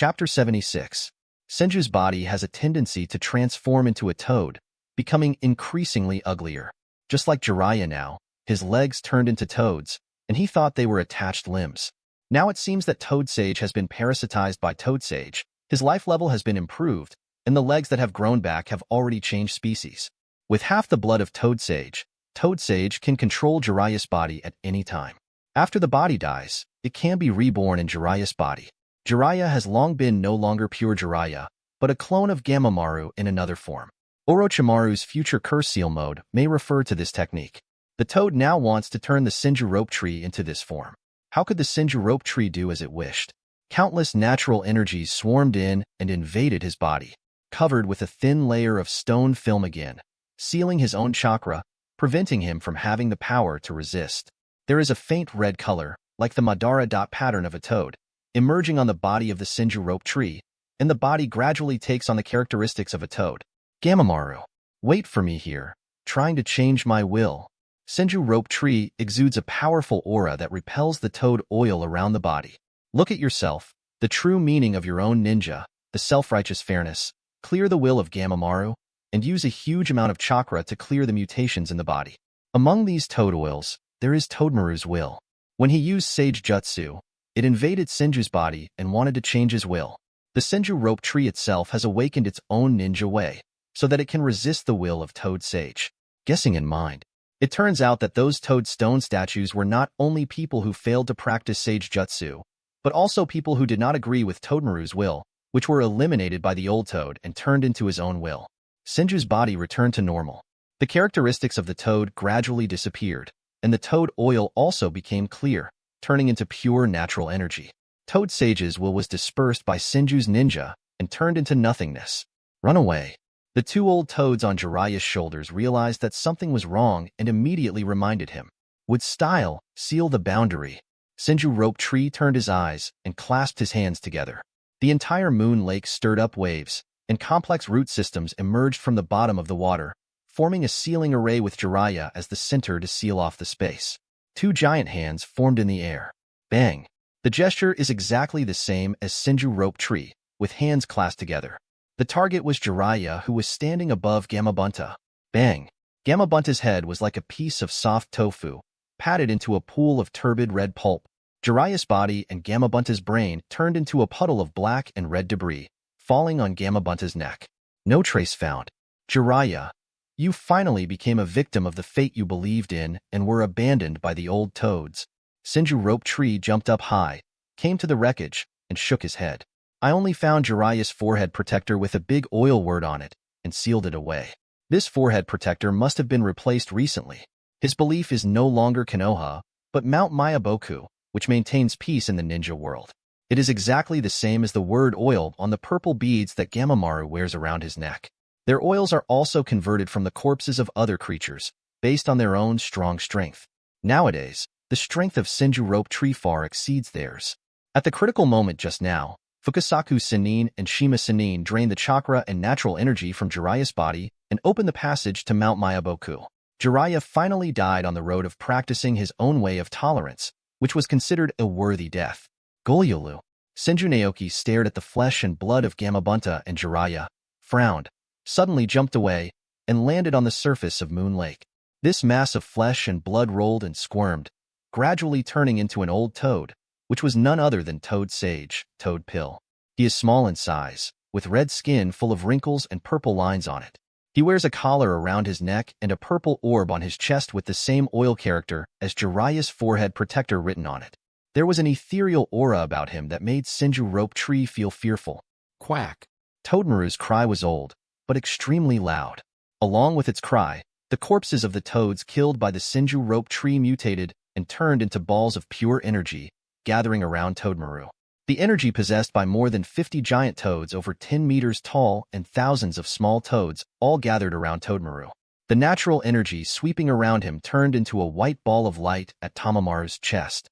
Chapter 76. Senju's body has a tendency to transform into a toad, becoming increasingly uglier. Just like Jiraiya now, his legs turned into toads, and he thought they were attached limbs. Now it seems that Toad Sage has been parasitized by Toad Sage, his life level has been improved, and the legs that have grown back have already changed species. With half the blood of Toad Sage can control Jiraiya's body at any time. After the body dies, it can be reborn in Jiraiya's body. Jiraiya has long been no longer pure Jiraiya, but a clone of Gamamaru in another form. Orochimaru's future curse seal mode may refer to this technique. The toad now wants to turn the Senju Rope Tree into this form. How could the Senju Rope Tree do as it wished? Countless natural energies swarmed in and invaded his body, covered with a thin layer of stone film again, sealing his own chakra, preventing him from having the power to resist. There is a faint red color, like the Madara dot pattern of a toad, emerging on the body of the Senju Rope Tree, and the body gradually takes on the characteristics of a toad. Gamamaru, wait for me here, trying to change my will. Senju Rope Tree exudes a powerful aura that repels the toad oil around the body. Look at yourself, the true meaning of your own ninja, the self-righteous fairness. Clear the will of Gamamaru, and use a huge amount of chakra to clear the mutations in the body. Among these toad oils, there is Tobirama's will. When he used Sage Jutsu, it invaded Senju's body and wanted to change his will. The Senju Rope Tree itself has awakened its own ninja way, so that it can resist the will of Toad Sage. Guessing in mind, it turns out that those toad stone statues were not only people who failed to practice Sage Jutsu, but also people who did not agree with Tobirama's will, which were eliminated by the old toad and turned into his own will. Senju's body returned to normal. The characteristics of the toad gradually disappeared, and the toad oil also became clear, turning into pure natural energy. Toad Sage's will was dispersed by Senju's ninja and turned into nothingness. Run away. The two old toads on Jiraiya's shoulders realized that something was wrong and immediately reminded him. With style, seal the boundary. Senju Rope Tree turned his eyes and clasped his hands together. The entire moon lake stirred up waves, and complex root systems emerged from the bottom of the water, forming a sealing array with Jiraiya as the center to seal off the space. Two giant hands formed in the air. Bang! The gesture is exactly the same as Senju Rope Tree, with hands clasped together. The target was Jiraiya, who was standing above Gamabunta. Bang! Gamabunta's head was like a piece of soft tofu, patted into a pool of turbid red pulp. Jiraiya's body and Gamabunta's brain turned into a puddle of black and red debris, falling on Gamabunta's neck. No trace found. Jiraiya, you finally became a victim of the fate you believed in and were abandoned by the old toads. Senju Rope Tree jumped up high, came to the wreckage, and shook his head. I only found Jiraiya's forehead protector with a big oil word on it, and sealed it away. This forehead protector must have been replaced recently. His belief is no longer Konoha, but Mount Mayaboku, which maintains peace in the ninja world. It is exactly the same as the word oil on the purple beads that Gamamaru wears around his neck. Their oils are also converted from the corpses of other creatures, based on their own strong strength. Nowadays, the strength of Senju Rope Tree far exceeds theirs. At the critical moment just now, Fukasaku Sennin and Shima Sennin drained the chakra and natural energy from Jiraiya's body and opened the passage to Mount Mayaboku. Jiraiya finally died on the road of practicing his own way of tolerance, which was considered a worthy death. Goryolu. Senju Naoki stared at the flesh and blood of Gamabunta and Jiraiya, frowned, suddenly jumped away, and landed on the surface of Moon Lake. This mass of flesh and blood rolled and squirmed, gradually turning into an old toad, which was none other than Toad Sage, Toad Pill. He is small in size, with red skin full of wrinkles and purple lines on it. He wears a collar around his neck and a purple orb on his chest with the same oil character as Jiraiya's forehead protector written on it. There was an ethereal aura about him that made Senju Rope Tree feel fearful. Quack! Tobirama's cry was old, but extremely loud. Along with its cry, the corpses of the toads killed by the Senju Rope Tree mutated and turned into balls of pure energy, gathering around Tobirama. The energy possessed by more than 50 giant toads over 10 meters tall and thousands of small toads all gathered around Tobirama. The natural energy sweeping around him turned into a white ball of light at Tamamaru's chest.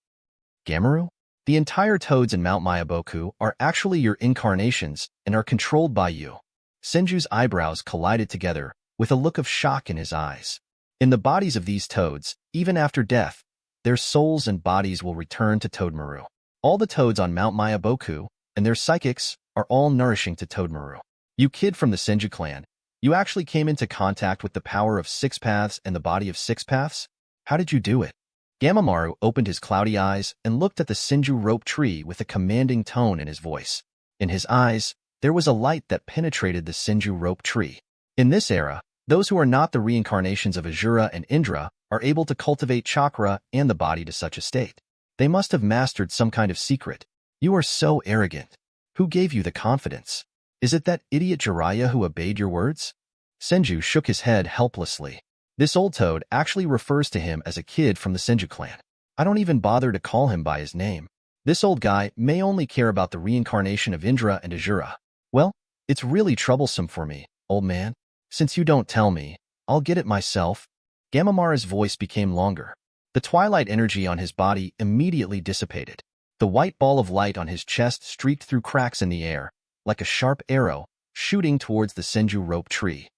Gamamaru? The entire toads in Mount Mayaboku are actually your incarnations and are controlled by you. Senju's eyebrows collided together, with a look of shock in his eyes. In the bodies of these toads, even after death, their souls and bodies will return to Tobirama. All the toads on Mount Mayaboku and their psychics are all nourishing to Tobirama. You kid from the Senju clan, you actually came into contact with the power of six paths and the body of six paths? How did you do it? Gamamaru opened his cloudy eyes and looked at the Senju Rope Tree with a commanding tone in his voice. In his eyes, there was a light that penetrated the Senju Rope Tree. In this era, those who are not the reincarnations of Asura and Indra are able to cultivate chakra and the body to such a state. They must have mastered some kind of secret. You are so arrogant. Who gave you the confidence? Is it that idiot Jiraiya who obeyed your words? Senju shook his head helplessly. This old toad actually refers to him as a kid from the Senju clan. I don't even bother to call him by his name. This old guy may only care about the reincarnation of Indra and Asura. Well, it's really troublesome for me, old man. Since you don't tell me, I'll get it myself. Gamamara's voice became longer. The twilight energy on his body immediately dissipated. The white ball of light on his chest streaked through cracks in the air, like a sharp arrow, shooting towards the Senju Rope Tree.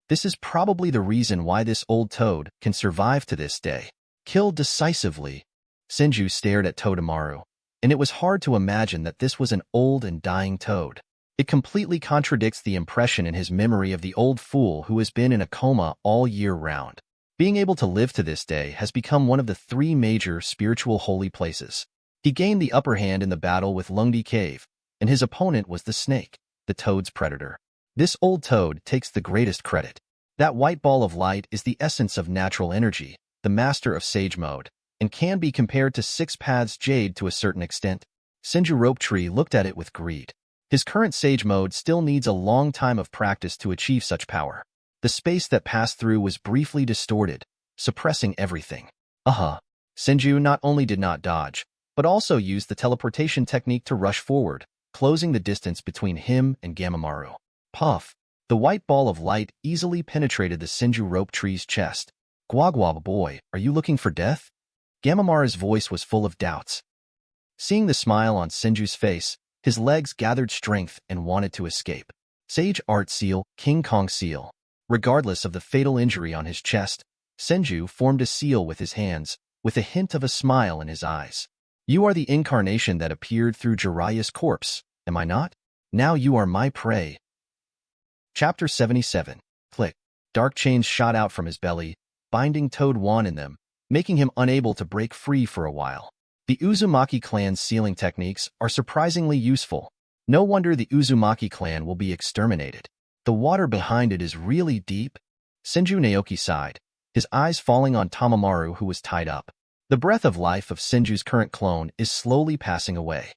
This is probably the reason why this old toad can survive to this day. Killed decisively. Senju stared at Tobirama, and it was hard to imagine that this was an old and dying toad. It completely contradicts the impression in his memory of the old fool who has been in a coma all year round. Being able to live to this day has become one of the three major spiritual holy places. He gained the upper hand in the battle with Lungdi Cave, and his opponent was the snake, the toad's predator. This old toad takes the greatest credit. That white ball of light is the essence of natural energy, the master of sage mode, and can be compared to six paths jade to a certain extent. Senju Rope Tree looked at it with greed. His current sage mode still needs a long time of practice to achieve such power. The space that passed through was briefly distorted, suppressing everything. Senju not only did not dodge, but also used the teleportation technique to rush forward, closing the distance between him and Gamamaru. Puff! The white ball of light easily penetrated the Senju Rope Tree's chest. Guagua boy, are you looking for death? Gamamaru's voice was full of doubts. Seeing the smile on Senju's face, his legs gathered strength and wanted to escape. Sage Art Seal, King Kong Seal. Regardless of the fatal injury on his chest, Senju formed a seal with his hands, with a hint of a smile in his eyes. You are the incarnation that appeared through Jiraiya's corpse, am I not? Now you are my prey. Chapter 77. Click. Dark chains shot out from his belly, binding Toad Wan in them, making him unable to break free for a while. The Uzumaki clan's sealing techniques are surprisingly useful. No wonder the Uzumaki clan will be exterminated. The water behind it is really deep. Senju Naoki sighed, his eyes falling on Tamamaru who was tied up. The breath of life of Senju's current clone is slowly passing away.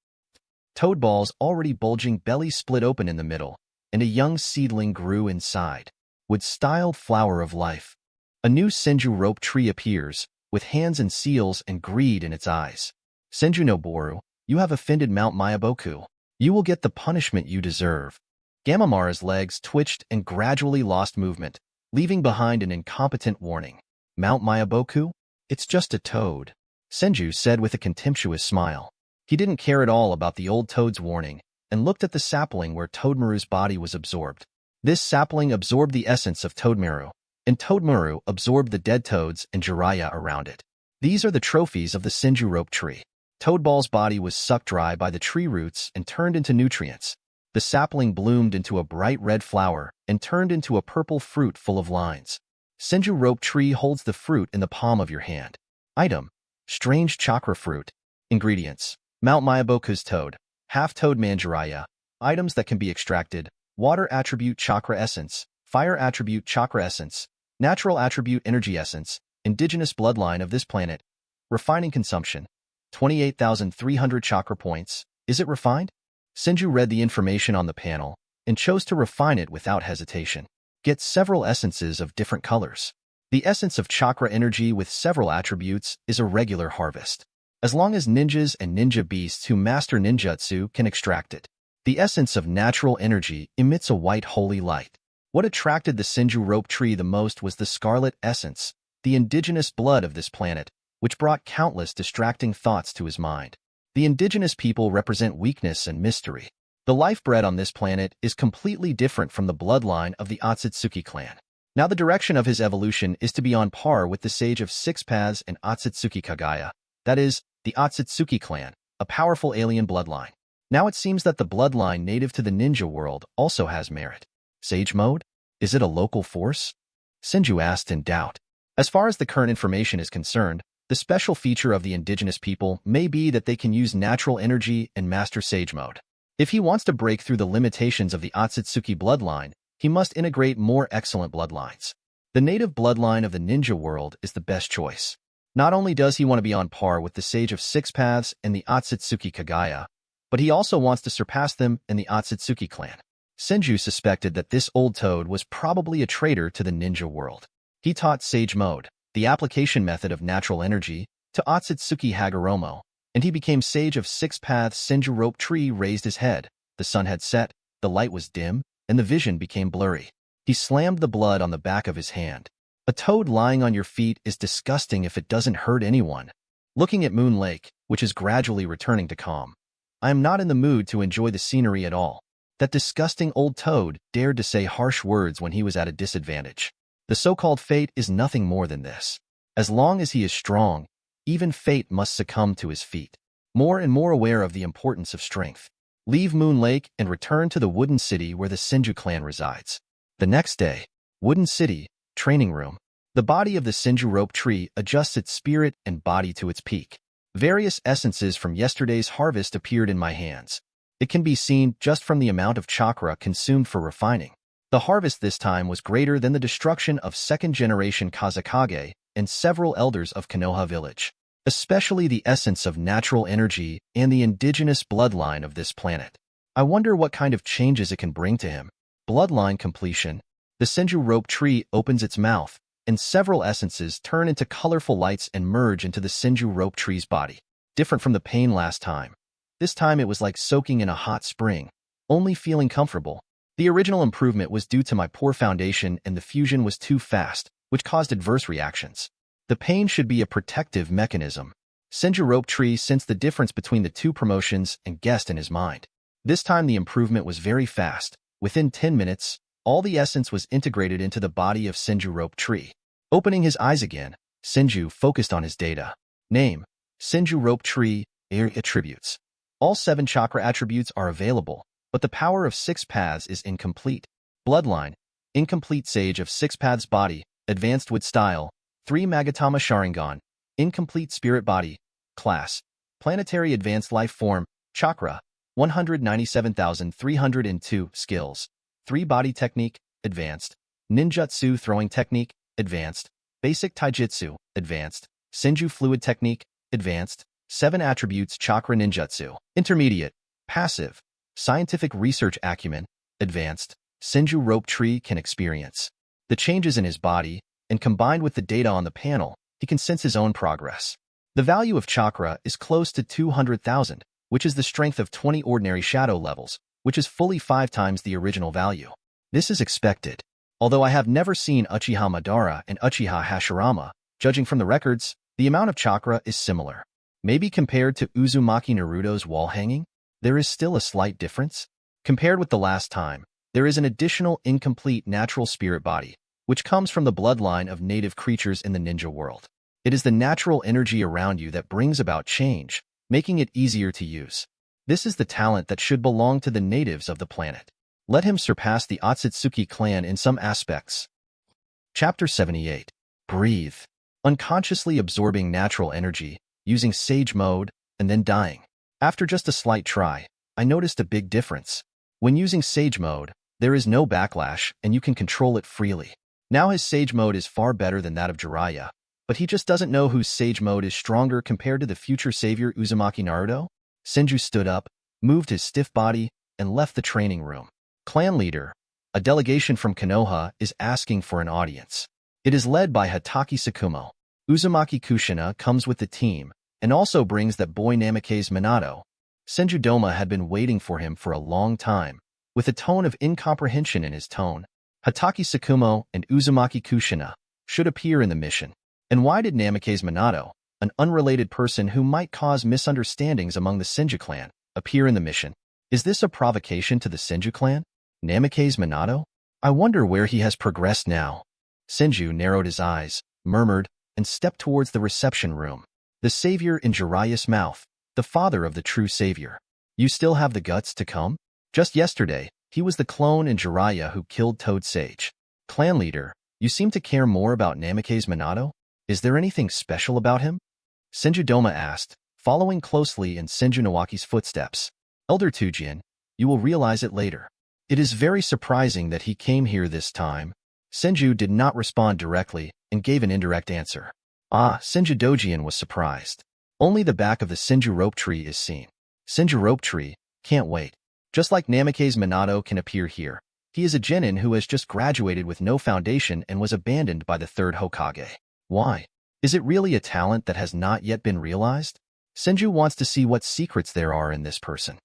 Toad Ball's already bulging belly split open in the middle, and a young seedling grew inside. With styled flower of life, a new Senju Rope Tree appears, with hands and seals and greed in its eyes. Senju Noboru, you have offended Mount Mayaboku. You will get the punishment you deserve. Gamamara's legs twitched and gradually lost movement, leaving behind an incompetent warning. Mount Mayaboku? It's just a toad, Senju said with a contemptuous smile. He didn't care at all about the old toad's warning, and looked at the sapling where Tobirama's body was absorbed. This sapling absorbed the essence of Tobirama, and Tobirama absorbed the dead toads and Jiraiya around it. These are the trophies of the Senju Rope Tree. Toadball's body was sucked dry by the tree roots and turned into nutrients. The sapling bloomed into a bright red flower and turned into a purple fruit full of lines. Senju Rope Tree holds the fruit in the palm of your hand. Item: strange chakra fruit. Ingredients: Mount Mayaboku's toad, half toad man Jiraiya. Items that can be extracted: water attribute chakra essence, fire attribute chakra essence, natural attribute energy essence, indigenous bloodline of this planet. Refining consumption: 28,300 chakra points. Is it refined? Senju read the information on the panel and chose to refine it without hesitation. Get several essences of different colors. The essence of chakra energy with several attributes is a regular harvest, as long as ninjas and ninja beasts who master ninjutsu can extract it. The essence of natural energy emits a white holy light. What attracted the Senju Rope Tree the most was the scarlet essence, the indigenous blood of this planet, which brought countless distracting thoughts to his mind. The indigenous people represent weakness and mystery. The life bred on this planet is completely different from the bloodline of the Otsutsuki clan. Now the direction of his evolution is to be on par with the Sage of Six Paths and Otsutsuki Kagaya, that is, the Otsutsuki clan, a powerful alien bloodline. Now it seems that the bloodline native to the ninja world also has merit. Sage mode? Is it a local force? Senju asked in doubt. As far as the current information is concerned, the special feature of the indigenous people may be that they can use natural energy and master sage mode. If he wants to break through the limitations of the Otsutsuki bloodline, he must integrate more excellent bloodlines. The native bloodline of the ninja world is the best choice. Not only does he want to be on par with the Sage of Six Paths and the Otsutsuki Kagaya, but he also wants to surpass them in the Otsutsuki clan. Senju suspected that this old toad was probably a traitor to the ninja world. He taught Sage Mode, the application method of natural energy, to Otsutsuki Hagoromo, and he became Sage of Six Paths. Senju Rope Tree raised his head. The sun had set, the light was dim, and the vision became blurry. He slammed the blood on the back of his hand. A toad lying on your feet is disgusting if it doesn't hurt anyone. Looking at Moon Lake, which is gradually returning to calm, I am not in the mood to enjoy the scenery at all. That disgusting old toad dared to say harsh words when he was at a disadvantage. The so-called fate is nothing more than this. As long as he is strong, even fate must succumb to his feet. More and more aware of the importance of strength. Leave Moon Lake and return to the Wooden City where the Senju clan resides. The next day, Wooden City, training room. The body of the Senju Rope Tree adjusts its spirit and body to its peak. Various essences from yesterday's harvest appeared in my hands. It can be seen just from the amount of chakra consumed for refining. The harvest this time was greater than the destruction of second-generation Kazekage and several elders of Konoha village, especially the essence of natural energy and the indigenous bloodline of this planet. I wonder what kind of changes it can bring to him. Bloodline completion. The Senju Rope Tree opens its mouth, and several essences turn into colorful lights and merge into the Senju Rope Tree's body. Different from the pain last time. This time it was like soaking in a hot spring, only feeling comfortable. The original improvement was due to my poor foundation and the fusion was too fast, which caused adverse reactions. The pain should be a protective mechanism. Senju Rope Tree sensed the difference between the two promotions and guessed in his mind. This time the improvement was very fast. Within 10 minutes, all the essence was integrated into the body of Senju Rope Tree. Opening his eyes again, Senju focused on his data. Name: Senju Rope Tree. Attributes. All 7 chakra attributes are available, but the power of 6 paths is incomplete. Bloodline: incomplete Sage of 6 paths body, advanced with style, 3 Magatama Sharingan, incomplete spirit body, class, planetary advanced life form, chakra, 197,302 skills, 3 body technique, advanced, ninjutsu throwing technique, advanced, basic taijutsu, advanced, Senju fluid technique, advanced, 7 attributes chakra ninjutsu, intermediate, passive, scientific research acumen, advanced, Senju Rope Tree can experience the changes in his body, and combined with the data on the panel, he can sense his own progress. The value of chakra is close to 200,000, which is the strength of 20 ordinary shadow levels, which is fully 5 times the original value. This is expected. Although I have never seen Uchiha Madara and Uchiha Hashirama, judging from the records, the amount of chakra is similar. Maybe compared to Uzumaki Naruto's wall hanging, there is still a slight difference. Compared with the last time, there is an additional incomplete natural spirit body, which comes from the bloodline of native creatures in the ninja world. It is the natural energy around you that brings about change, making it easier to use. This is the talent that should belong to the natives of the planet. Let him surpass the Otsutsuki clan in some aspects. Chapter 78. Breathe. Unconsciously absorbing natural energy, using Sage Mode, and then dying. After just a slight try, I noticed a big difference. When using Sage Mode, there is no backlash and you can control it freely. Now his Sage Mode is far better than that of Jiraiya, but he just doesn't know whose Sage Mode is stronger compared to the future savior Uzumaki Naruto. Senju stood up, moved his stiff body, and left the training room. Clan leader, a delegation from Konoha, is asking for an audience. It is led by Hatake Sakumo. Uzumaki Kushina comes with the team, and also brings that boy Namikaze Minato. Senju Doma had been waiting for him for a long time, with a tone of incomprehension in his tone. Hatake Sakumo and Uzumaki Kushina should appear in the mission. And why did Namikaze Minato, an unrelated person who might cause misunderstandings among the Senju clan, appear in the mission? Is this a provocation to the Senju clan? Namikaze Minato? I wonder where he has progressed now. Senju narrowed his eyes, murmured, and stepped towards the reception room. The savior in Jiraiya's mouth, the father of the true savior. You still have the guts to come? Just yesterday, he was the clone in Jiraiya who killed Toad Sage. Clan leader, you seem to care more about Namake's Minato? Is there anything special about him? Senju Doma asked, following closely in Senju Nawaki's footsteps. Elder Tujin, you will realize it later. It is very surprising that he came here this time. Senju did not respond directly and gave an indirect answer. Senju Dojian was surprised. Only the back of the Senju Rope Tree is seen. Senju Rope Tree, can't wait. Just like Namake's Minato can appear here. He is a genin who has just graduated with no foundation and was abandoned by the Third Hokage. Why? Is it really a talent that has not yet been realized? Senju wants to see what secrets there are in this person.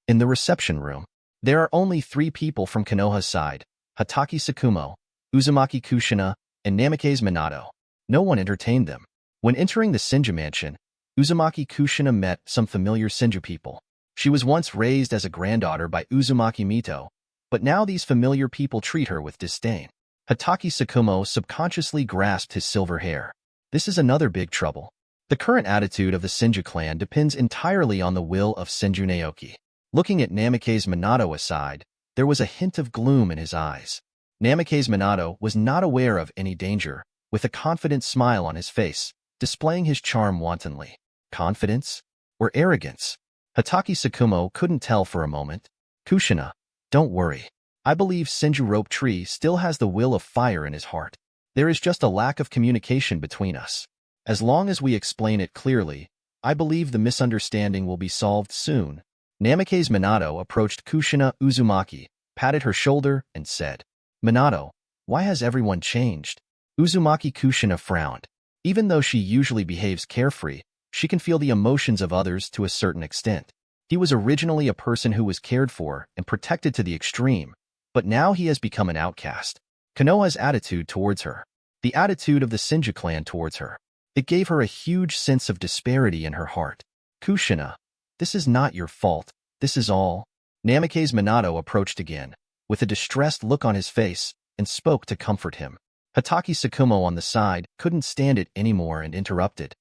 In the reception room, there are only 3 people from Konoha's side, Hatake Tsukumo, Uzumaki Kushina, and Namake's Minato. No one entertained them. When entering the Senju mansion, Uzumaki Kushina met some familiar Senju people. She was once raised as a granddaughter by Uzumaki Mito, but now these familiar people treat her with disdain. Hatake Tsukumo subconsciously grasped his silver hair. This is another big trouble. The current attitude of the Senju clan depends entirely on the will of Senju Naoki. Looking at Namake's Minato aside, there was a hint of gloom in his eyes. Namake's Minato was not aware of any danger, with a confident smile on his face, displaying his charm wantonly. Confidence? Or arrogance? Hatake Tsukumo couldn't tell for a moment. Kushina, don't worry. I believe Senju Rope Tree still has the will of fire in his heart. There is just a lack of communication between us. As long as we explain it clearly, I believe the misunderstanding will be solved soon. Namake's Minato approached Kushina Uzumaki, patted her shoulder, and said, Minato, why has everyone changed? Uzumaki Kushina frowned. Even though she usually behaves carefree, she can feel the emotions of others to a certain extent. He was originally a person who was cared for and protected to the extreme, but now he has become an outcast. Konoha's attitude towards her, the attitude of the Senju clan towards her, it gave her a huge sense of disparity in her heart. Kushina, this is not your fault, this is all. Namake's Minato approached again, with a distressed look on his face, and spoke to comfort him. Hatake Tsukumo on the side couldn't stand it anymore and interrupted.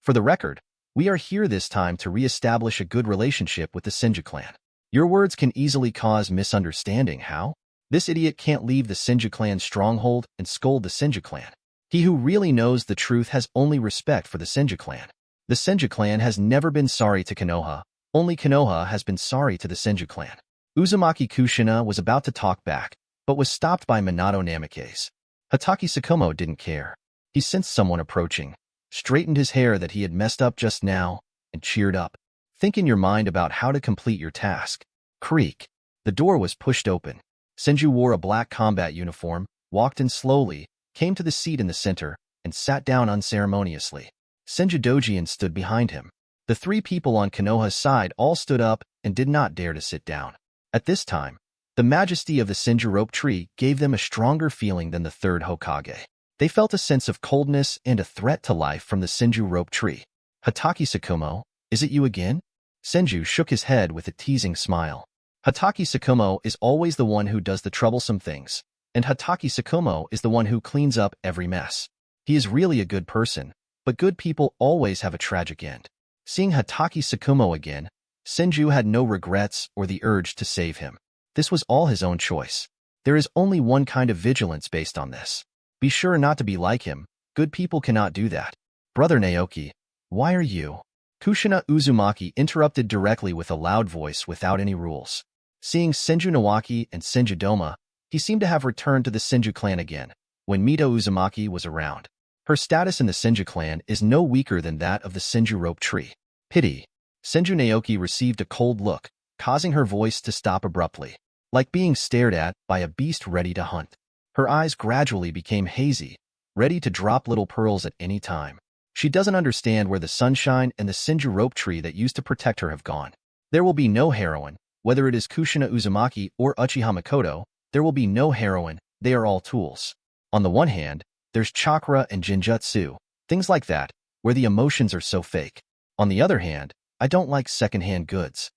For the record, we are here this time to re-establish a good relationship with the Senju clan. Your words can easily cause misunderstanding. How? This idiot can't leave the Senju clan's stronghold and scold the Senju clan. He who really knows the truth has only respect for the Senju clan. The Senju clan has never been sorry to Konoha, only Konoha has been sorry to the Senju clan. Uzumaki Kushina was about to talk back, but was stopped by Minato Namake's. Hatake Tsukumo didn't care. He sensed someone approaching, straightened his hair that he had messed up just now, and cheered up. Think in your mind about how to complete your task. Creak. The door was pushed open. Senju wore a black combat uniform, walked in slowly, came to the seat in the center, and sat down unceremoniously. Senju Dojian stood behind him. The 3 people on Konoha's side all stood up and did not dare to sit down. At this time, the majesty of the Senju Rope Tree gave them a stronger feeling than the Third Hokage. They felt a sense of coldness and a threat to life from the Senju Rope Tree. Hatake Tsukumo, is it you again? Senju shook his head with a teasing smile. Hatake Tsukumo is always the one who does the troublesome things, and Hatake Tsukumo is the one who cleans up every mess. He is really a good person, but good people always have a tragic end. Seeing Hatake Tsukumo again, Senju had no regrets or the urge to save him. This was all his own choice. There is only one kind of vigilance based on this. Be sure not to be like him. Good people cannot do that. Brother Naoki, why are you? Kushina Uzumaki interrupted directly with a loud voice without any rules. Seeing Senju Naoki and Senju Doma, he seemed to have returned to the Senju clan again, when Mito Uzumaki was around. Her status in the Senju clan is no weaker than that of the Senju Rope Tree. Pity. Senju Naoki received a cold look, causing her voice to stop abruptly, like being stared at by a beast ready to hunt. Her eyes gradually became hazy, ready to drop little pearls at any time. She doesn't understand where the sunshine and the Senju Rope Tree that used to protect her have gone. There will be no heroine, whether it is Kushina Uzumaki or Uchiha Makoto, there will be no heroine, they are all tools. On the one hand, there's chakra and jinjutsu, things like that, where the emotions are so fake. On the other hand, I don't like second-hand goods.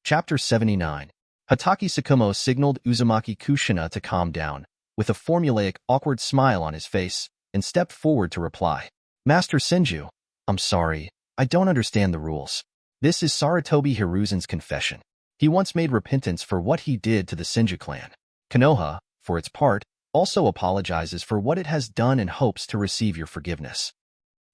Chapter 79. Hatake Tsukumo signaled Uzumaki Kushina to calm down, with a formulaic, awkward smile on his face, and stepped forward to reply. Master Senju, I'm sorry, I don't understand the rules. This is Sarutobi Hiruzen's confession. He once made repentance for what he did to the Senju clan. Konoha, for its part, also apologizes for what it has done and hopes to receive your forgiveness.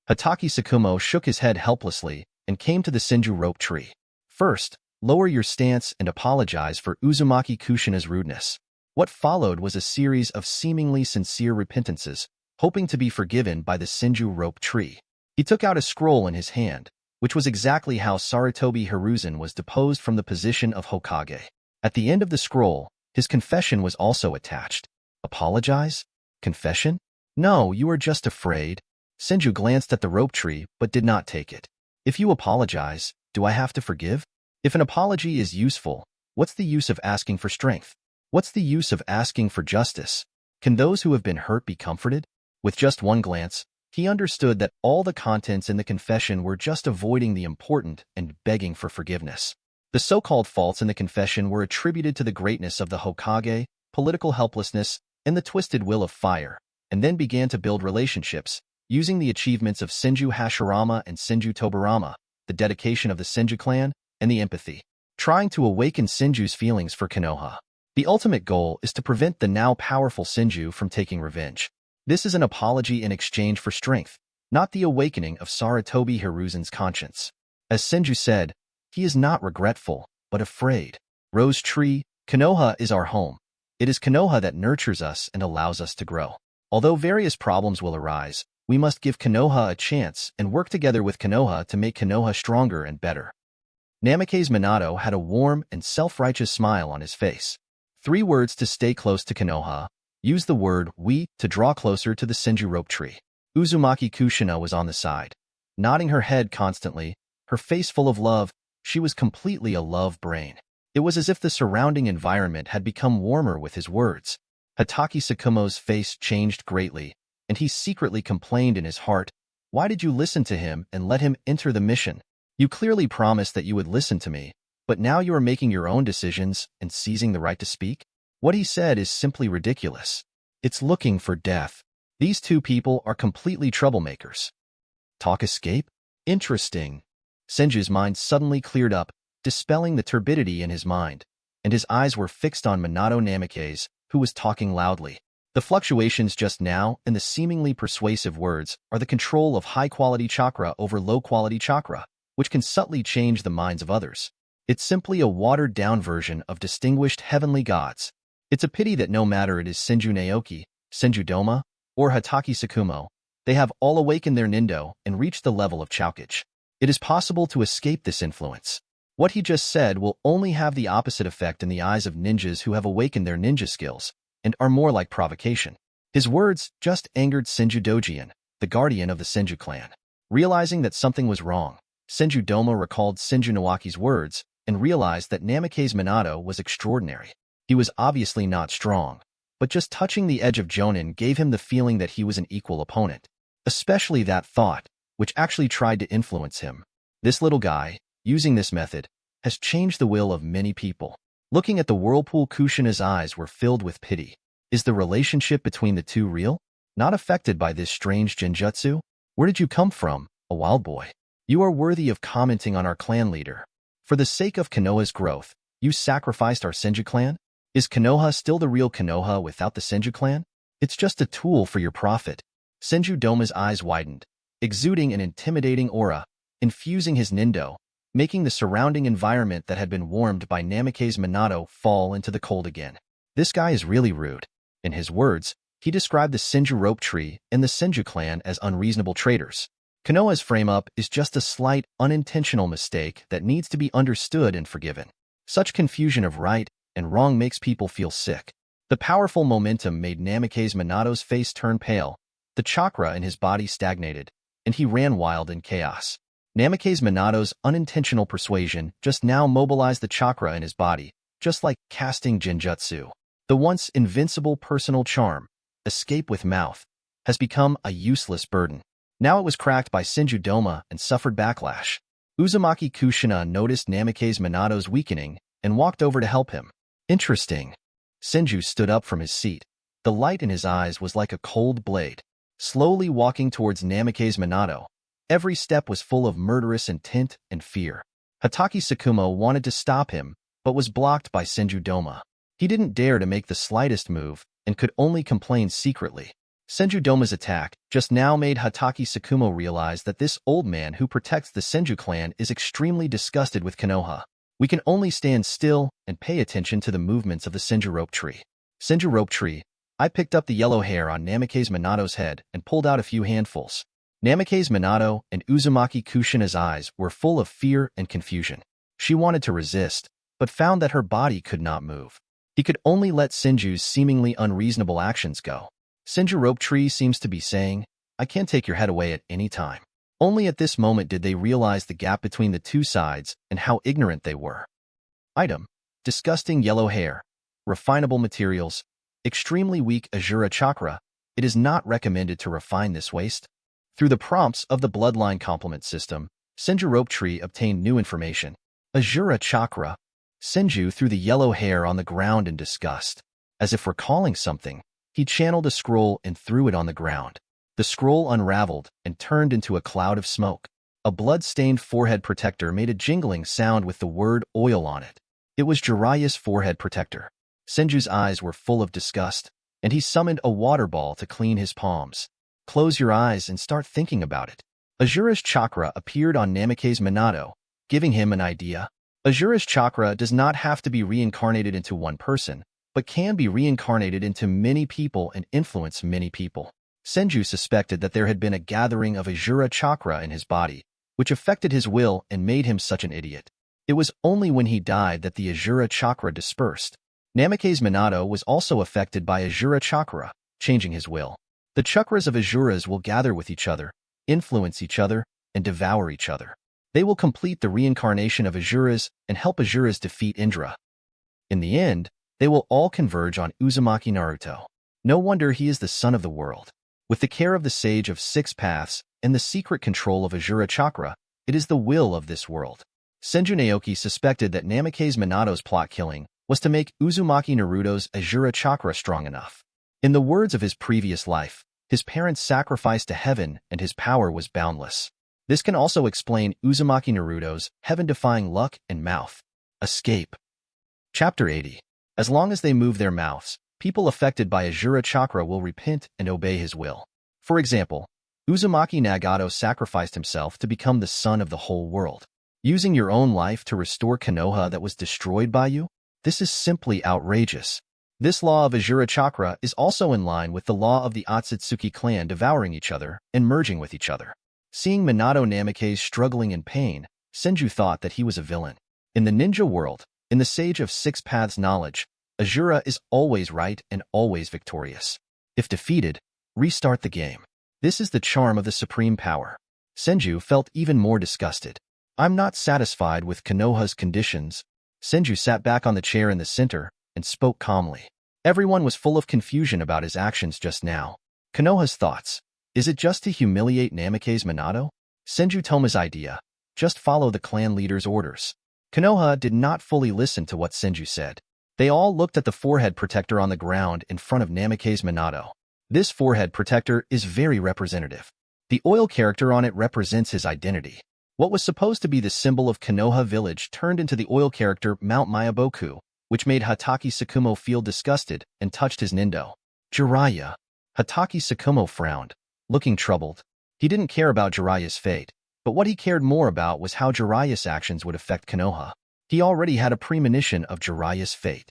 Hatake Sakumo shook his head helplessly and came to the Senju Rope Tree. First, lower your stance and apologize for Uzumaki Kushina's rudeness. What followed was a series of seemingly sincere repentances, hoping to be forgiven by the Senju Rope Tree. He took out a scroll in his hand, which was exactly how Sarutobi Hiruzen was deposed from the position of Hokage. At the end of the scroll, his confession was also attached. Apologize? Confession? No, you are just afraid. Senju glanced at the rope tree but did not take it. If you apologize, do I have to forgive? If an apology is useful, what's the use of asking for strength? What's the use of asking for justice? Can those who have been hurt be comforted? With just one glance, he understood that all the contents in the confession were just avoiding the important and begging for forgiveness. The so-called faults in the confession were attributed to the greatness of the Hokage, political helplessness, and the twisted will of fire, and then began to build relationships, using the achievements of Senju Hashirama and Senju Tobirama, the dedication of the Senju clan, and the empathy, trying to awaken Senju's feelings for Konoha. The ultimate goal is to prevent the now powerful Senju from taking revenge. This is an apology in exchange for strength, not the awakening of Sarutobi Hiruzen's conscience. As Senju said, he is not regretful, but afraid. Rose Tree, Konoha is our home. It is Konoha that nurtures us and allows us to grow. Although various problems will arise, we must give Konoha a chance and work together with Konoha to make Konoha stronger and better. Namikaze Minato had a warm and self-righteous smile on his face. 3 words to stay close to Konoha. Use the word we to draw closer to the Senju Rope Tree. Uzumaki Kushina was on the side, nodding her head constantly, her face full of love. She was completely a love brain. It was as if the surrounding environment had become warmer with his words. Hatake Sakumo's face changed greatly, and he secretly complained in his heart, "Why did you listen to him and let him enter the mission? You clearly promised that you would listen to me, but now you are making your own decisions and seizing the right to speak?" What he said is simply ridiculous. It's looking for death. These 2 people are completely troublemakers. Talk escape? Interesting. Senju's mind suddenly cleared up, dispelling the turbidity in his mind, and his eyes were fixed on Minato Namikaze, who was talking loudly. The fluctuations just now and the seemingly persuasive words are the control of high-quality chakra over low-quality chakra, which can subtly change the minds of others. It's simply a watered-down version of distinguished heavenly gods. It's a pity that no matter it is Senju Naoki, Senju Doma, or Hatake Sakumo, they have all awakened their Nindo and reached the level of Chokage. It is possible to escape this influence. What he just said will only have the opposite effect in the eyes of ninjas who have awakened their ninja skills and are more like provocation. His words just angered Senju Dojiin, the guardian of the Senju clan. Realizing that something was wrong, Senju Doma recalled Senju Nawaki's words and realized that Namikaze Minato was extraordinary. He was obviously not strong, but just touching the edge of Jonin gave him the feeling that he was an equal opponent. Especially that thought, which actually tried to influence him. This little guy, using this method, has changed the will of many people. Looking at the whirlpool, Kushina's eyes were filled with pity. Is the relationship between the 2 real? Not affected by this strange genjutsu? Where did you come from, a wild boy? You are worthy of commenting on our clan leader. For the sake of Konoha's growth, you sacrificed our Senju clan? Is Konoha still the real Konoha without the Senju clan? It's just a tool for your profit. Senju Doma's eyes widened, exuding an intimidating aura, infusing his Nindo, making the surrounding environment that had been warmed by Namikaze Minato fall into the cold again. This guy is really rude. In his words, he described the Senju Rope Tree and the Senju clan as unreasonable traitors. Konoha's frame-up is just a slight, unintentional mistake that needs to be understood and forgiven. Such confusion of right and wrong makes people feel sick. The powerful momentum made Namikaze Minato's face turn pale, the chakra in his body stagnated, and he ran wild in chaos. Namikaze Minato's unintentional persuasion just now mobilized the chakra in his body, just like casting genjutsu. The once invincible personal charm, escape with mouth, has become a useless burden. Now it was cracked by Senju Doma and suffered backlash. Uzumaki Kushina noticed Namikaze Minato's weakening and walked over to help him. Interesting. Senju stood up from his seat. The light in his eyes was like a cold blade. Slowly walking towards Namikaze Minato, every step was full of murderous intent and fear. Hatake Sakumo wanted to stop him, but was blocked by Senju Doma. He didn't dare to make the slightest move and could only complain secretly. Senju Doma's attack just now made Hatake Sakumo realize that this old man who protects the Senju clan is extremely disgusted with Konoha. We can only stand still and pay attention to the movements of the Senju Rope Tree. Senju Rope Tree. I picked up the yellow hair on Namikaze Minato's head and pulled out a few handfuls. Namikaze Minato and Uzumaki Kushina's eyes were full of fear and confusion. She wanted to resist, but found that her body could not move. He could only let Senju's seemingly unreasonable actions go. Senju Rope Tree seems to be saying, I can't take your head away at any time. Only at this moment did they realize the gap between the two sides and how ignorant they were. Item: disgusting yellow hair, refinable materials, extremely weak Asura chakra. It is not recommended to refine this waste. Through the prompts of the bloodline complement system, Senju Rope Tree obtained new information. Asura chakra. Senju threw the yellow hair on the ground in disgust. As if recalling something, he channeled a scroll and threw it on the ground. The scroll unraveled and turned into a cloud of smoke. A blood-stained forehead protector made a jingling sound with the word oil on it. It was Jiraiya's forehead protector. Senju's eyes were full of disgust, and he summoned a water ball to clean his palms. Close your eyes and start thinking about it. Asura's chakra appeared on Namikaze Minato, giving him an idea. Asura's chakra does not have to be reincarnated into one person, but can be reincarnated into many people and influence many people. Senju suspected that there had been a gathering of Asura chakra in his body, which affected his will and made him such an idiot. It was only when he died that the Asura chakra dispersed. Namikaze Minato was also affected by Asura chakra, changing his will. The chakras of Asuras will gather with each other, influence each other, and devour each other. They will complete the reincarnation of Asuras and help Asuras defeat Indra. In the end, they will all converge on Uzumaki Naruto. No wonder he is the son of the world. With the care of the Sage of Six Paths and the secret control of Asura Chakra, it is the will of this world. Senju Naoki suspected that Namikaze Minato's plot killing was to make Uzumaki Naruto's Asura Chakra strong enough. In the words of his previous life, his parents sacrificed to heaven and his power was boundless. This can also explain Uzumaki Naruto's heaven-defying luck and mouth. Escape. Chapter 80. As long as they move their mouths, people affected by Asura Chakra will repent and obey his will. For example, Uzumaki Nagato sacrificed himself to become the son of the whole world. Using your own life to restore Konoha that was destroyed by you? This is simply outrageous. This law of Asura Chakra is also in line with the law of the Otsutsuki clan devouring each other and merging with each other. Seeing Minato Namikaze struggling in pain, Senju thought that he was a villain. In the ninja world, in the Sage of Six Paths knowledge, Asura is always right and always victorious. If defeated, restart the game. This is the charm of the supreme power. Senju felt even more disgusted. I'm not satisfied with Konoha's conditions. Senju sat back on the chair in the center and spoke calmly. Everyone was full of confusion about his actions just now. Konoha's thoughts. Is it just to humiliate Namikaze Minato? Senju Toma's idea. Just follow the clan leader's orders. Konoha did not fully listen to what Senju said. They all looked at the forehead protector on the ground in front of Namikaze Minato. This forehead protector is very representative. The oil character on it represents his identity. What was supposed to be the symbol of Konoha village turned into the oil character Mount Mayaboku, which made Hatake Sakumo feel disgusted and touched his nindo. Jiraiya. Hatake Sakumo frowned, looking troubled. He didn't care about Jiraiya's fate, but what he cared more about was how Jiraiya's actions would affect Konoha. He already had a premonition of Jiraiya's fate.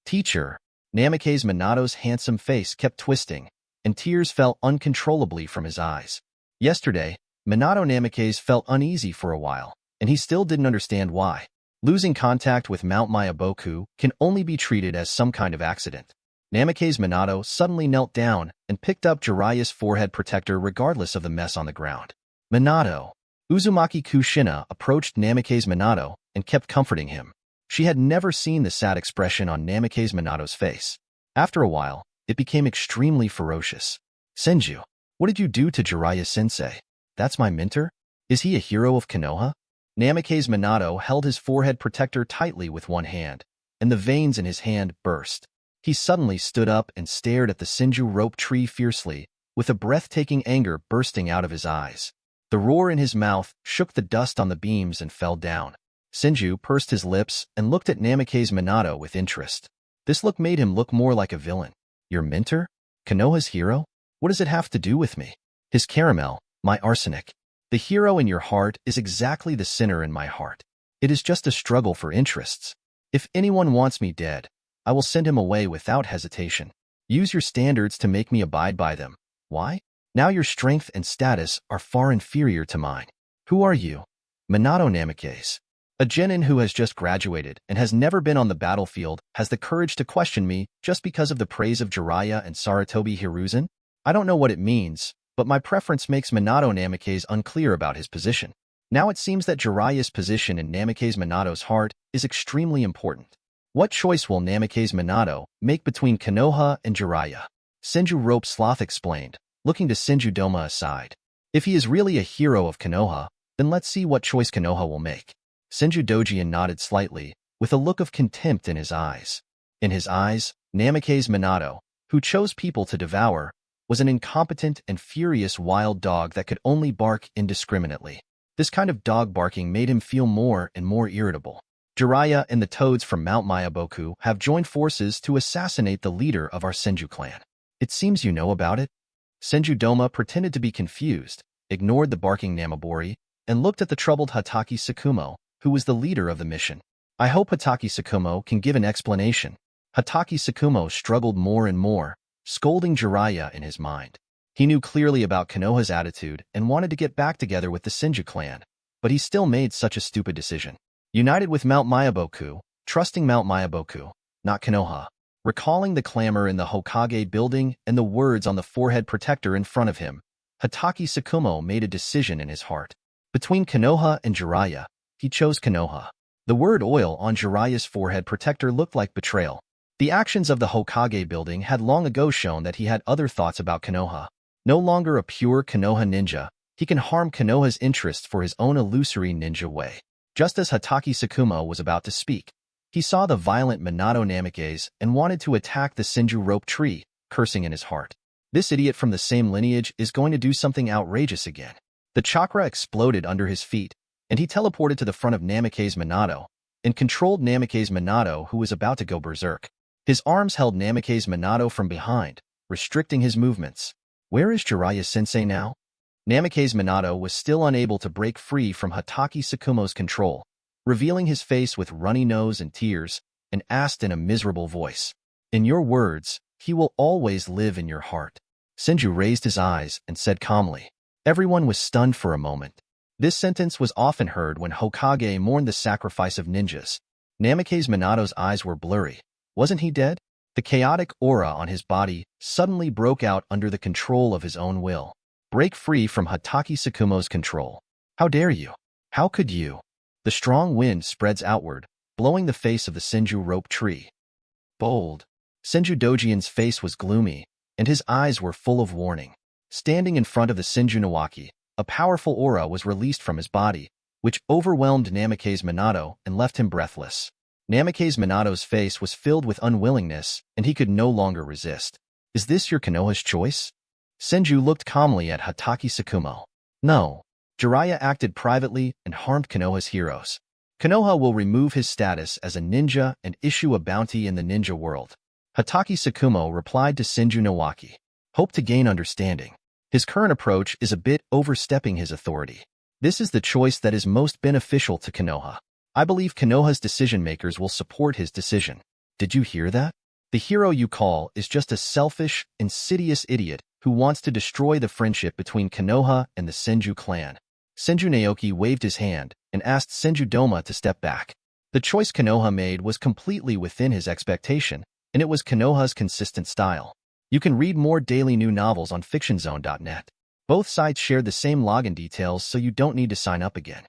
Teacher. Namikaze Minato's handsome face kept twisting, and tears fell uncontrollably from his eyes. Yesterday, Minato Namikaze felt uneasy for a while, and he still didn't understand why. Losing contact with Mount Mayaboku can only be treated as some kind of accident. Namikaze Minato suddenly knelt down and picked up Jiraiya's forehead protector regardless of the mess on the ground. Minato. Uzumaki Kushina approached Namikaze Minato and kept comforting him. She had never seen the sad expression on Namikaze Minato's face. After a while, it became extremely ferocious. Senju, what did you do to Jiraiya-sensei? That's my mentor? Is he a hero of Konoha? Namikaze Minato held his forehead protector tightly with one hand, and the veins in his hand burst. He suddenly stood up and stared at the Senju Rope Tree fiercely, with a breathtaking anger bursting out of his eyes. The roar in his mouth shook the dust on the beams and fell down. Senju pursed his lips and looked at Namake's Minato with interest. This look made him look more like a villain. Your mentor? Konoha's hero? What does it have to do with me? His caramel, my arsenic. The hero in your heart is exactly the sinner in my heart. It is just a struggle for interests. If anyone wants me dead, I will send him away without hesitation. Use your standards to make me abide by them. Why? Now your strength and status are far inferior to mine. Who are you? Minato Namake's. A genin who has just graduated and has never been on the battlefield has the courage to question me just because of the praise of Jiraiya and Sarutobi Hiruzen? I don't know what it means, but my preference makes Minato Namake's unclear about his position. Now it seems that Jiraiya's position in Namake's Minato's heart is extremely important. What choice will Namake's Minato make between Konoha and Jiraiya? Senju Rope Sloth explained, looking to Senju Doma aside. If he is really a hero of Konoha, then let's see what choice Konoha will make. Senju Dojian nodded slightly, with a look of contempt in his eyes. In his eyes, Namake's Minato, who chose people to devour, was an incompetent and furious wild dog that could only bark indiscriminately. This kind of dog barking made him feel more and more irritable. Jiraiya and the toads from Mount Mayaboku have joined forces to assassinate the leader of our Senju clan. It seems you know about it? Senju Doma pretended to be confused, ignored the barking Namabori, and looked at the troubled Hatake Tsukumo, who was the leader of the mission. I hope Hatake Tsukumo can give an explanation. Hatake Tsukumo struggled more and more, scolding Jiraiya in his mind. He knew clearly about Konoha's attitude and wanted to get back together with the Senju clan, but he still made such a stupid decision. United with Mount Mayaboku, trusting Mount Mayaboku, not Konoha, recalling the clamor in the Hokage building and the words on the forehead protector in front of him, Hatake Tsukumo made a decision in his heart. Between Konoha and Jiraiya, he chose Konoha. The word oil on Jiraiya's forehead protector looked like betrayal. The actions of the Hokage building had long ago shown that he had other thoughts about Konoha. No longer a pure Konoha ninja, he can harm Konoha's interests for his own illusory ninja way. Just as Hatake Tsukumo was about to speak, he saw the violent Minato Namake's and wanted to attack the Senju Rope Tree, cursing in his heart. This idiot from the same lineage is going to do something outrageous again. The chakra exploded under his feet, and he teleported to the front of Namake's Minato and controlled Namake's Minato, who was about to go berserk. His arms held Namake's Minato from behind, restricting his movements. Where is Jiraiya-sensei now? Namake's Minato was still unable to break free from Hatake Tsukumo's control, revealing his face with runny nose and tears, and asked in a miserable voice, "In your words, he will always live in your heart." Senju raised his eyes and said calmly. Everyone was stunned for a moment. This sentence was often heard when Hokage mourned the sacrifice of ninjas. Namake's Minato's eyes were blurry. Wasn't he dead? The chaotic aura on his body suddenly broke out under the control of his own will. Break free from Hatake Tsukumo's control. How dare you? How could you? The strong wind spreads outward, blowing the face of the Senju Rope Tree. Bold. Senju Dojian's face was gloomy, and his eyes were full of warning. Standing in front of the Senju Nawaki, a powerful aura was released from his body, which overwhelmed Namake's Minato and left him breathless. Namake's Minato's face was filled with unwillingness, and he could no longer resist. Is this your Konoha's choice? Senju looked calmly at Hatake Tsukumo. No. Jiraiya acted privately and harmed Konoha's heroes. Konoha will remove his status as a ninja and issue a bounty in the ninja world. Hatake Tsukumo replied to Senju Nawaki. Hope to gain understanding. His current approach is a bit overstepping his authority. This is the choice that is most beneficial to Konoha. I believe Konoha's decision-makers will support his decision. Did you hear that? The hero you call is just a selfish, insidious idiot who wants to destroy the friendship between Konoha and the Senju clan. Senju Naoki waved his hand and asked Senju Doma to step back. The choice Konoha made was completely within his expectation, and it was Konoha's consistent style. You can read more daily new novels on fictionzone.net. Both sites share the same login details, so you don't need to sign up again.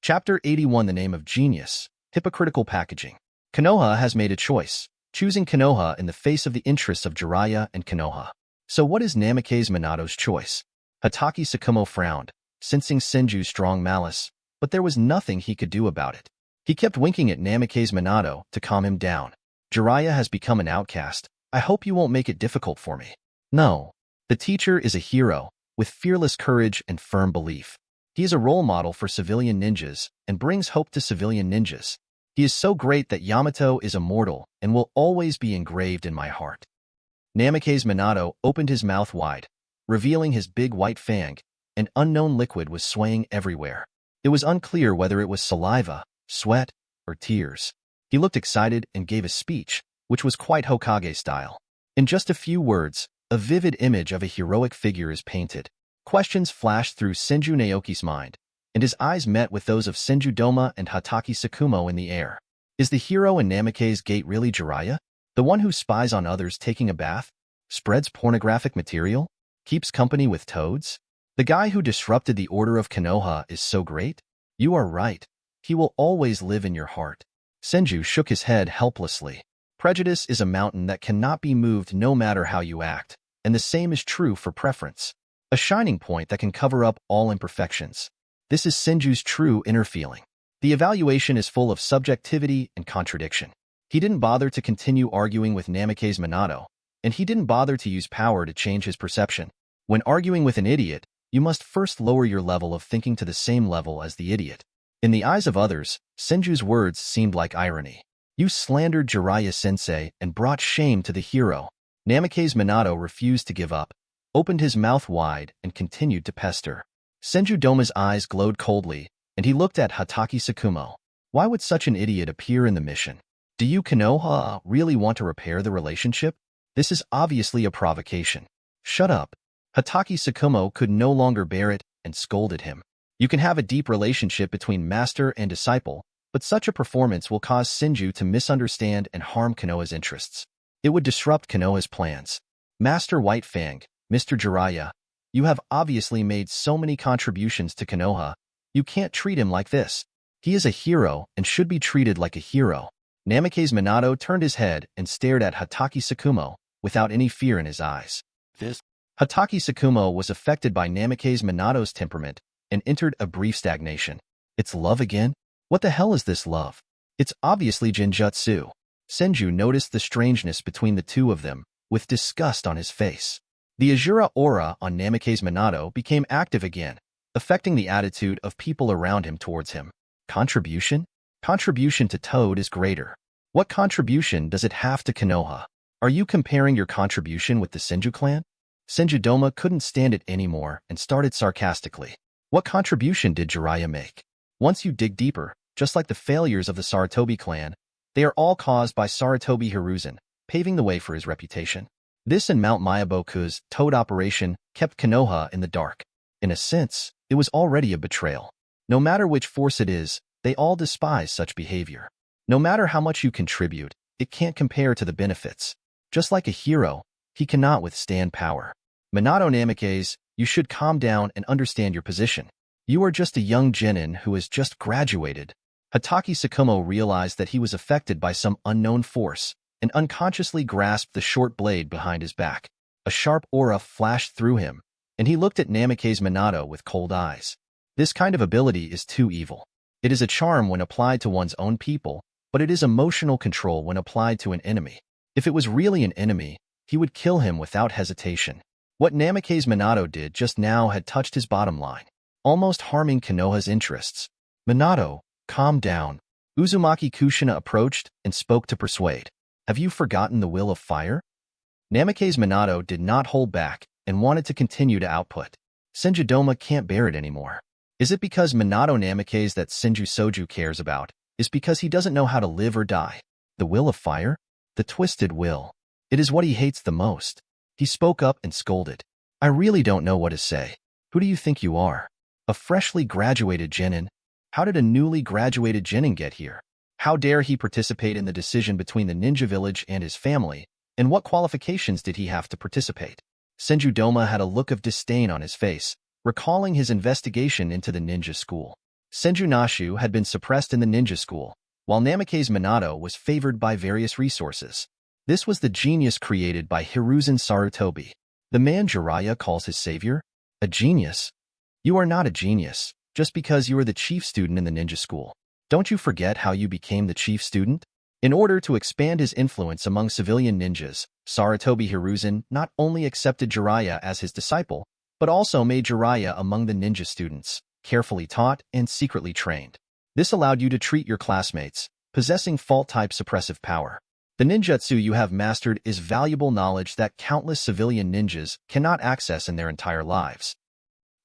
Chapter 81: The Name of Genius. Hypocritical Packaging. Konoha has made a choice, choosing Konoha in the face of the interests of Jiraiya and Konoha. So what is Namake's Minato's choice? Hatake Tsukumo frowned, sensing Senju's strong malice, but there was nothing he could do about it. He kept winking at Namake's Minato to calm him down. Jiraiya has become an outcast. I hope you won't make it difficult for me. No. The teacher is a hero, with fearless courage and firm belief. He is a role model for civilian ninjas and brings hope to civilian ninjas. He is so great that Yamato is immortal and will always be engraved in my heart. Namake's Minato opened his mouth wide, revealing his big white fang. An unknown liquid was swaying everywhere. It was unclear whether it was saliva, sweat, or tears. He looked excited and gave a speech, which was quite Hokage style. In just a few words, a vivid image of a heroic figure is painted. Questions flashed through Senju Naoki's mind, and his eyes met with those of Senju Doma and Hatake Tsukumo in the air. Is the hero in Namake's gate really Jiraiya? The one who spies on others taking a bath? Spreads pornographic material? Keeps company with toads? The guy who disrupted the order of Konoha is so great? You are right. He will always live in your heart. Senju shook his head helplessly. Prejudice is a mountain that cannot be moved no matter how you act, and the same is true for preference. A shining point that can cover up all imperfections. This is Senju's true inner feeling. The evaluation is full of subjectivity and contradiction. He didn't bother to continue arguing with Namake's Minato, and he didn't bother to use power to change his perception. When arguing with an idiot, you must first lower your level of thinking to the same level as the idiot. In the eyes of others, Senju's words seemed like irony. You slandered Jiraiya-sensei and brought shame to the hero. Namake's Minato refused to give up, opened his mouth wide, and continued to pester. Senju Doma's eyes glowed coldly, and he looked at Hatake Tsukumo. Why would such an idiot appear in the mission? Do you Konoha really want to repair the relationship? This is obviously a provocation. Shut up. Hatake Tsukumo could no longer bear it and scolded him. You can have a deep relationship between master and disciple, but such a performance will cause Senju to misunderstand and harm Konoha's interests. It would disrupt Konoha's plans. Master White Fang, Mr. Jiraiya, you have obviously made so many contributions to Konoha. You can't treat him like this. He is a hero and should be treated like a hero. Namake's Minato turned his head and stared at Hatake Tsukumo without any fear in his eyes. Hatake Tsukumo was affected by Namake's Minato's temperament and entered a brief stagnation. It's love again? What the hell is this love? It's obviously Genjutsu. Senju noticed the strangeness between the two of them, with disgust on his face. The Azura aura on Namake's Minato became active again, affecting the attitude of people around him towards him. Contribution? Contribution to Toad is greater. What contribution does it have to Konoha? Are you comparing your contribution with the Senju clan? Senju Doma couldn't stand it anymore and started sarcastically. What contribution did Jiraiya make? Once you dig deeper, just like the failures of the Sarutobi clan, they are all caused by Sarutobi Hiruzen, paving the way for his reputation. This and Mount Mayaboku's Toad operation kept Konoha in the dark. In a sense, it was already a betrayal. No matter which force it is, they all despise such behavior. No matter how much you contribute, it can't compare to the benefits. Just like a hero, he cannot withstand power. Minato Namake's, you should calm down and understand your position. You are just a young genin who has just graduated. Hatake Tsukumo realized that he was affected by some unknown force and unconsciously grasped the short blade behind his back. A sharp aura flashed through him, and he looked at Namake's Minato with cold eyes. This kind of ability is too evil. It is a charm when applied to one's own people, but it is emotional control when applied to an enemy. If it was really an enemy, he would kill him without hesitation. What Namake's Minato did just now had touched his bottom line, almost harming Konoha's interests. Minato, calm down. Uzumaki Kushina approached and spoke to persuade. Have you forgotten the will of fire? Namake's Minato did not hold back and wanted to continue to output. Senju Doma can't bear it anymore. Is it because Minato Namake's that Senju Soju cares about is because he doesn't know how to live or die? The will of fire? The twisted will. It is what he hates the most. He spoke up and scolded. I really don't know what to say. Who do you think you are? A freshly graduated genin? How did a newly graduated genin get here? How dare he participate in the decision between the ninja village and his family, and what qualifications did he have to participate? Senju Doma had a look of disdain on his face, recalling his investigation into the ninja school. Senju Nashu had been suppressed in the ninja school, while Namake's Minato was favored by various resources. This was the genius created by Hiruzen Sarutobi. The man Jiraiya calls his savior? A genius? You are not a genius, just because you are the chief student in the ninja school. Don't you forget how you became the chief student? In order to expand his influence among civilian ninjas, Sarutobi Hiruzen not only accepted Jiraiya as his disciple, but also made Jiraiya among the ninja students, carefully taught and secretly trained. This allowed you to treat your classmates, possessing fault-type suppressive power. The ninjutsu you have mastered is valuable knowledge that countless civilian ninjas cannot access in their entire lives.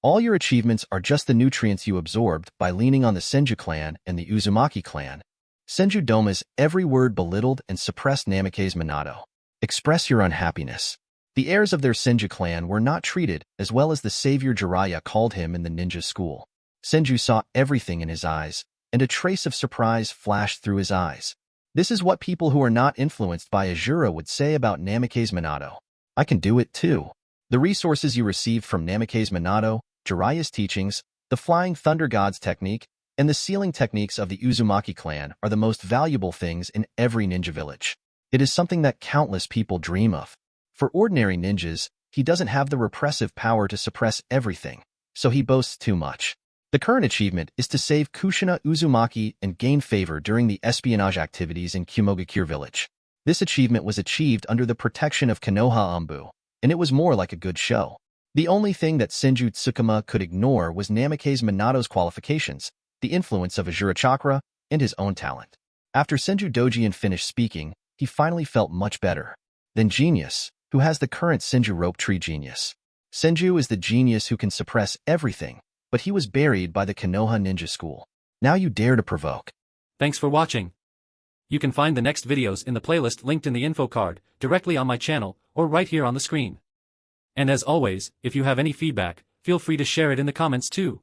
All your achievements are just the nutrients you absorbed by leaning on the Senju clan and the Uzumaki clan. Senju Doma's every word belittled and suppressed Namikaze Minato. Express your unhappiness. The heirs of their Senju clan were not treated as well as the savior Jiraiya called him in the ninja school. Senju saw everything in his eyes, and a trace of surprise flashed through his eyes. This is what people who are not influenced by Azura would say about Namikaze Minato. I can do it too. The resources you received from Namikaze Minato, Jiraiya's teachings, the Flying Thunder God's technique, and the sealing techniques of the Uzumaki clan are the most valuable things in every ninja village. It is something that countless people dream of. For ordinary ninjas, he doesn't have the repressive power to suppress everything, so he boasts too much. The current achievement is to save Kushina Uzumaki and gain favor during the espionage activities in Kumogakure village. This achievement was achieved under the protection of Konoha Anbu, and it was more like a good show. The only thing that Senju Tsukima could ignore was Namikaze Minato's qualifications, the influence of Azura Chakra, and his own talent. After Senju Dojian finished speaking, he finally felt much better. Then Genius, who has the current Senju Rope Tree genius. Senju is the genius who can suppress everything, but he was buried by the Konoha Ninja School. Now you dare to provoke. Thanks for watching. You can find the next videos in the playlist linked in the info card, directly on my channel, or right here on the screen. And as always, if you have any feedback, feel free to share it in the comments too.